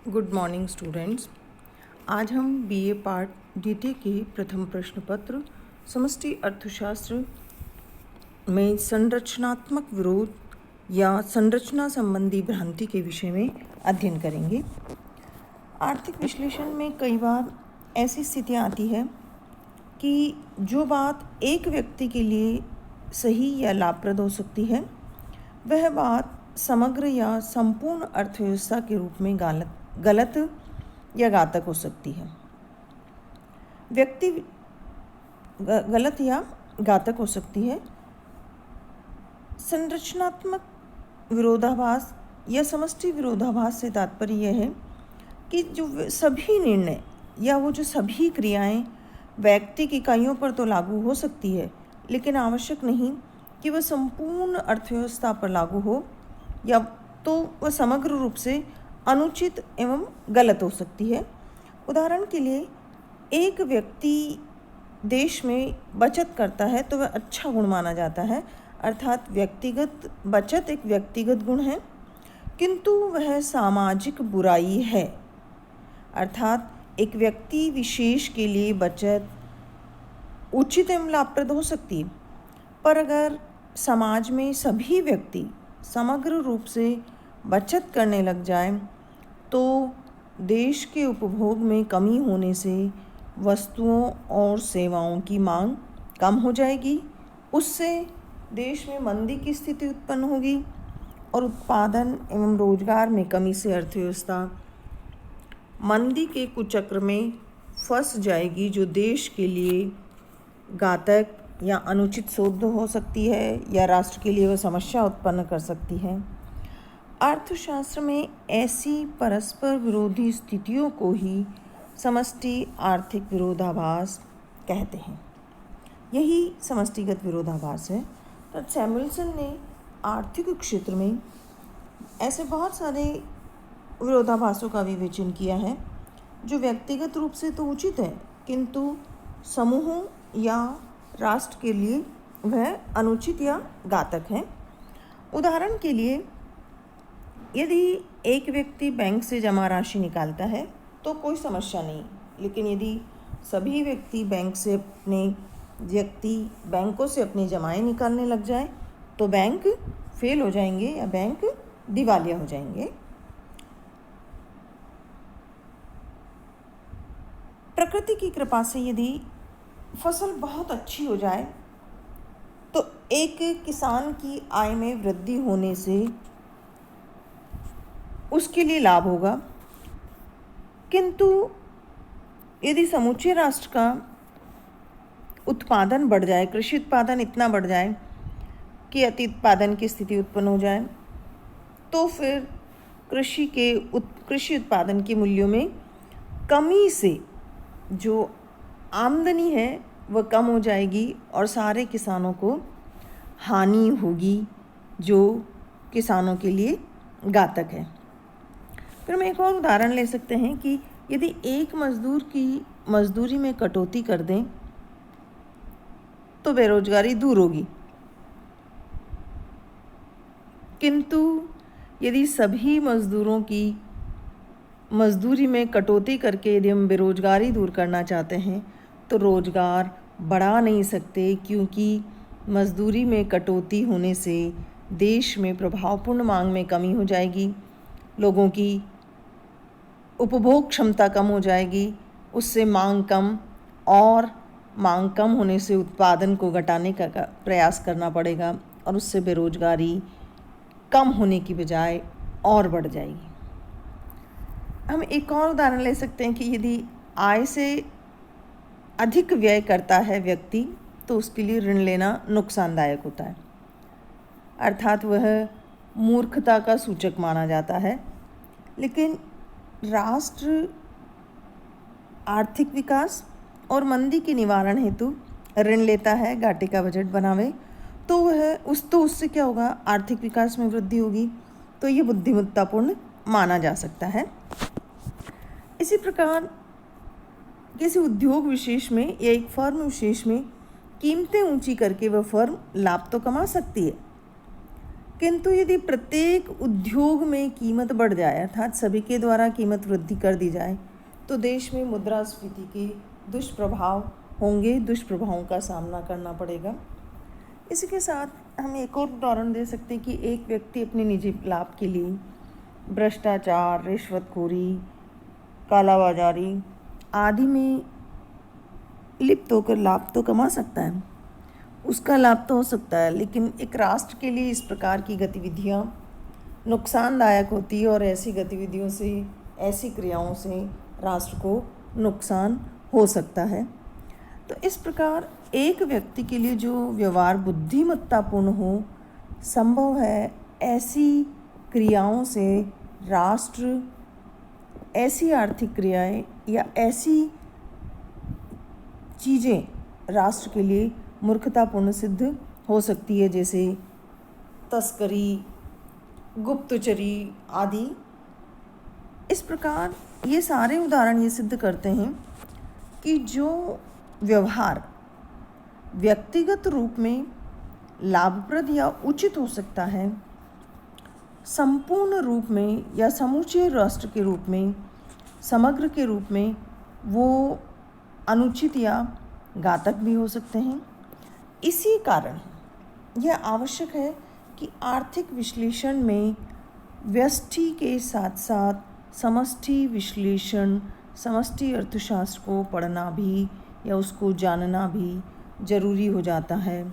Good morning students. आज हम BA part द्वितीय के प्रथम प्रश्न पत्र समष्टि अर्थशास्त्र में संरचनात्मक विरोध या संरचना संबंधी भ्रांति के विषय में अध्ययन करेंगे। आर्थिक विश्लेषण में कई बार ऐसी स्थितियाँ आती है कि जो बात एक व्यक्ति के लिए सही या लाभप्रद हो सकती है, वह बात समग्र या संपूर्ण अर्थव्यवस्था के रूप में गलत या घातक हो सकती है। व्यक्ति गलत या घातक हो सकती है। संरचनात्मक विरोधाभास या समष्टि विरोधाभास से तात्पर्य यह है कि जो सभी निर्णय या वो जो सभी क्रियाएं व्यक्तिक इकाइयों पर तो लागू हो सकती है, लेकिन आवश्यक नहीं कि वह संपूर्ण अर्थव्यवस्था पर लागू हो, या तो वह समग्र रूप से अनुचित एवं गलत हो सकती है। उदाहरण के लिए, एक व्यक्ति देश में बचत करता है तो वह अच्छा गुण माना जाता है, अर्थात व्यक्तिगत बचत एक व्यक्तिगत गुण है, किंतु वह सामाजिक बुराई है। अर्थात एक व्यक्ति विशेष के लिए बचत उचित एवं लाभप्रद हो सकती है, पर अगर समाज में सभी व्यक्ति समग्र रूप से बचत करने लग जाए तो देश के उपभोग में कमी होने से वस्तुओं और सेवाओं की मांग कम हो जाएगी। उससे देश में मंदी की स्थिति उत्पन्न होगी और उत्पादन एवं रोजगार में कमी से अर्थव्यवस्था मंदी के कुचक्र में फंस जाएगी, जो देश के लिए घातक या अनुचित सिद्ध हो सकती है या राष्ट्र के लिए वह समस्या उत्पन्न कर सकती है। अर्थशास्त्र में ऐसी परस्पर विरोधी स्थितियों को ही समष्टि आर्थिक विरोधाभास कहते हैं। यही समष्टिगत विरोधाभास है। तो सैमुएल्सन ने आर्थिक क्षेत्र में ऐसे बहुत सारे विरोधाभासों का विवेचन किया है जो व्यक्तिगत रूप से तो उचित है, किंतु समूहों या राष्ट्र के लिए वह अनुचित या घातक है। उदाहरण के लिए, यदि एक व्यक्ति बैंक से जमा राशि निकालता है तो कोई समस्या नहीं, लेकिन यदि सभी बैंकों से अपनी जमाएं निकालने लग जाए तो बैंक फेल हो जाएंगे या बैंक दिवालिया हो जाएंगे। प्रकृति की कृपा से यदि फसल बहुत अच्छी हो जाए तो एक किसान की आय में वृद्धि होने से उसके लिए लाभ होगा, किंतु यदि समूचे राष्ट्र का उत्पादन बढ़ जाए, कृषि उत्पादन इतना बढ़ जाए कि अति उत्पादन की स्थिति उत्पन्न हो जाए, तो फिर कृषि उत्पादन के मूल्यों में कमी से जो आमदनी है वह कम हो जाएगी और सारे किसानों को हानि होगी, जो किसानों के लिए घातक है। फिर हम एक और उदाहरण ले सकते हैं कि यदि एक मजदूर की मजदूरी में कटौती कर दें तो बेरोजगारी दूर होगी, किंतु यदि सभी मजदूरों की मजदूरी में कटौती करके यदि हम बेरोजगारी दूर करना चाहते हैं तो रोजगार बढ़ा नहीं सकते, क्योंकि मजदूरी में कटौती होने से देश में प्रभावपूर्ण मांग में कमी हो जाएगी, लोगों की उपभोग क्षमता कम हो जाएगी, उससे मांग कम, और मांग कम होने से उत्पादन को घटाने का प्रयास करना पड़ेगा और उससे बेरोजगारी कम होने की बजाय और बढ़ जाएगी। हम एक और उदाहरण ले सकते हैं कि यदि आय से अधिक व्यय करता है व्यक्ति तो उसके लिए ऋण लेना नुकसानदायक होता है, अर्थात वह मूर्खता का सूचक माना जाता है। लेकिन राष्ट्र आर्थिक विकास और मंदी के निवारण हेतु ऋण लेता है, घाटे का बजट बनावे, तो उससे क्या होगा, आर्थिक विकास में वृद्धि होगी, तो ये बुद्धिमत्तापूर्ण माना जा सकता है। इसी प्रकार किसी उद्योग विशेष में या एक फर्म विशेष में कीमतें ऊंची करके वह फर्म लाभ तो कमा सकती है, किंतु यदि प्रत्येक उद्योग में कीमत बढ़ जाए, अर्थात सभी के द्वारा कीमत वृद्धि कर दी जाए, तो देश में मुद्रास्फीति के दुष्प्रभाव होंगे, दुष्प्रभावों का सामना करना पड़ेगा। इसी के साथ हम एक और उदाहरण दे सकते हैं कि एक व्यक्ति अपने निजी लाभ के लिए भ्रष्टाचार, रिश्वतखोरी, कालाबाजारी आदि में लिप्त होकर लाभ तो कमा सकता है, उसका लाभ तो हो सकता है, लेकिन एक राष्ट्र के लिए इस प्रकार की गतिविधियाँ नुकसानदायक होती है और ऐसी गतिविधियों से, ऐसी क्रियाओं से राष्ट्र को नुकसान हो सकता है। तो इस प्रकार एक व्यक्ति के लिए जो व्यवहार बुद्धिमत्तापूर्ण हो, संभव है ऐसी क्रियाओं से राष्ट्र, ऐसी आर्थिक क्रियाएं या ऐसी चीज़ें राष्ट्र के लिए मूर्खतापूर्ण सिद्ध हो सकती है, जैसे तस्करी, गुप्तचरी आदि। इस प्रकार ये सारे उदाहरण ये सिद्ध करते हैं कि जो व्यवहार व्यक्तिगत रूप में लाभप्रद या उचित हो सकता है, संपूर्ण रूप में या समूचे राष्ट्र के रूप में, समग्र के रूप में वो अनुचित या घातक भी हो सकते हैं। इसी कारण यह आवश्यक है कि आर्थिक विश्लेषण में व्यष्टि के साथ साथ समष्टि विश्लेषण, समष्टि अर्थशास्त्र को पढ़ना भी या उसको जानना भी जरूरी हो जाता है,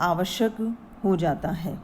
आवश्यक हो जाता है।